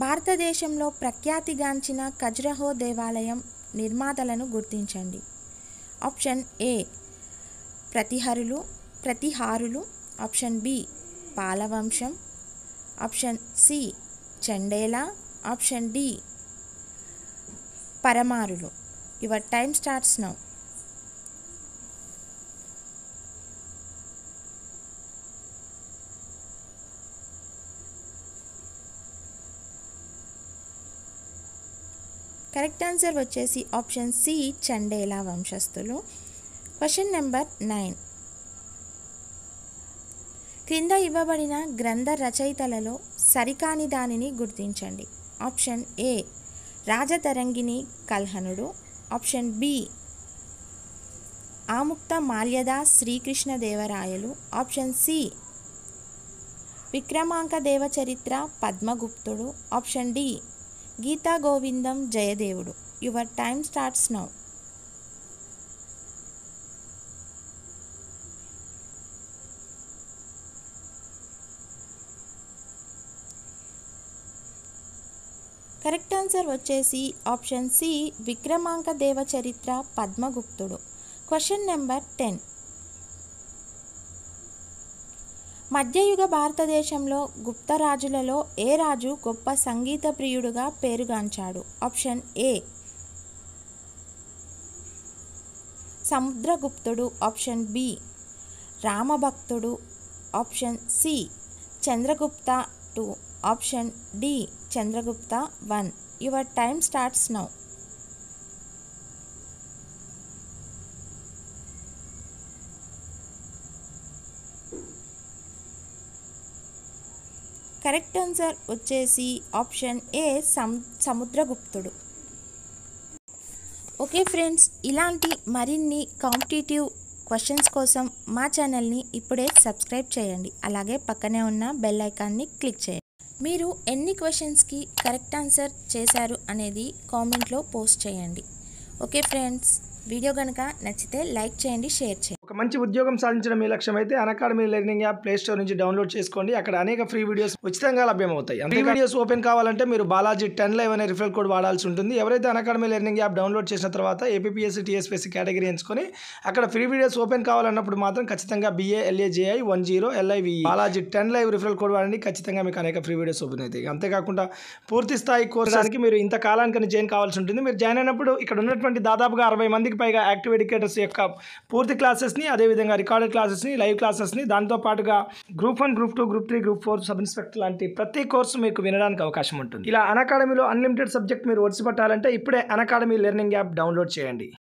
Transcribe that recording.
భారతదేశంలో ప్రఖ్యాతిగాంచిన ఖజురహో దేవాలయం నిర్మాతలను గుర్తించండి. ఆప్షన్ ఏ ప్రతిహారులు, ఆప్షన్ బి పాలవంశం, option C Chandela, option D పరమారులు. Your time starts now. Correct answer వచ్చేసి ఆప్షన్ సి చండేలా వంశస్థులు. Question number 9. క్రింద ఇవ్వబడిన గ్రంథ రచయితలలో సరికాని దానిని గుర్తించండి. ఆప్షన్ ఏ రాజతరంగిణి కల్హనుడు, ఆప్షన్ బి ఆముక్త మాల్యద శ్రీకృష్ణదేవరాయలు, ఆప్షన్ సి విక్రమాంక దేవచరిత్ర పద్మగుప్తుడు, ఆప్షన్ డి గీతా గోవిందం జయదేవుడు. Your time starts now. Correct answer వచ్చేసి ఆప్షన్ సి విక్రమాంక దేవచరిత్ర పద్మగుప్తుడు. Question number 10. మధ్యయుగ భారతదేశంలో గుప్తరాజులలో ఏ రాజు గొప్ప సంగీత ప్రియుడుగా పేరుగాంచాడు? ఆప్షన్ ఏ సముద్రగుప్తుడు, ఆప్షన్ బి రామభక్తుడు, option C Chandragupta 2, option D Chandragupta 1. Your time starts now. Correct answer వచ్చేసి ఆప్షన్ ఏ సముద్రగుప్తుడు. ఓకే ఫ్రెండ్స్, ఇలాంటి మరిన్ని కాంపిటేటివ్ క్వశ్చన్స్ కోసం మా ఛానల్ని ఇప్పుడే సబ్స్క్రైబ్ చేయండి. అలాగే పక్కనే ఉన్న బెల్ ఐకాన్ని క్లిక్ చేయండి. మీరు ఎన్ని క్వశ్చన్స్కి కరెక్ట్ ఆన్సర్ చేశారు అనేది కామెంట్లో పోస్ట్ చేయండి. ఓకే ఫ్రెండ్స్, వీడియో కనుక నచ్చితే లైక్ చేయండి, షేర్ చేయండి. ఒక మంచి ఉద్యోగం సాధించడం మీ లక్ష్యం అయితే Unacademy learning app play store నుంచి డౌన్లోడ్ చేసుకోండి. అక్కడ అనేక ఫ్రీ వీడియోస్ ఉచితంగా లభ్యమవుతాయి. ఫ్రీ వీడియోస్ ఓపెన్ కావాలంటే మీరు బాలాజీ 10 Live అనే రిఫరల్ కోడ్ వాడాల్సి ఉంటుంది. ఎవరైతే అన్అకాడమీ లెర్నింగ్ యాప్ డౌన్లోడ్ చేసిన తర్వాత ఏపీఎస్సీ టీఎస్పీఎస్సీ కేటగిరీ ఎంచుకొని అక్కడ ఫ్రీ వీడియోస్ ఓపెన్ కావాలన్నప్పుడు మాత్రం ఖచ్చితంగా BALAJI 10 LIVE Balaji 10 Live referral code వాడండి. ఖచ్చితంగా మీకు అనేక ఫ్రీ వీడియోస్ ఓపెన్ అవుతాయి. అంతేకాకుండా పూర్తి స్థాయి కోర్సానికి మీరు ఇంత కాలానికి జాయిన్ కావాల్సి ఉంటుంది. మీరు జాయిన్ అయినప్పుడు ఇక్కడ ఉన్నటువంటి దాదాపుగా 60 మందికి పైగా యాక్టివ్ ఎడ్యుకేటర్స్ యొక్క పూర్తి క్లాసెస్ని, అదేవిధంగా రికార్డెడ్ క్లాసెస్ని, లైవ్ క్లాసెస్ని, దాంతోపాటుగా group 1, group 2, group 3, group 4 sub inspector లాంటి ప్రతి కోర్సు మీకు వినడానికి అవకాశం ఉంటుంది. ఇలా అన్అకాడమీలో అన్లిమిటెడ్ సబ్జెక్ట్ మీరు ఒడిసి పట్టాలంటే ఇప్పుడే అన్అకాడమీ లెర్నింగ్ యాప్ డౌన్లోడ్ చేయండి.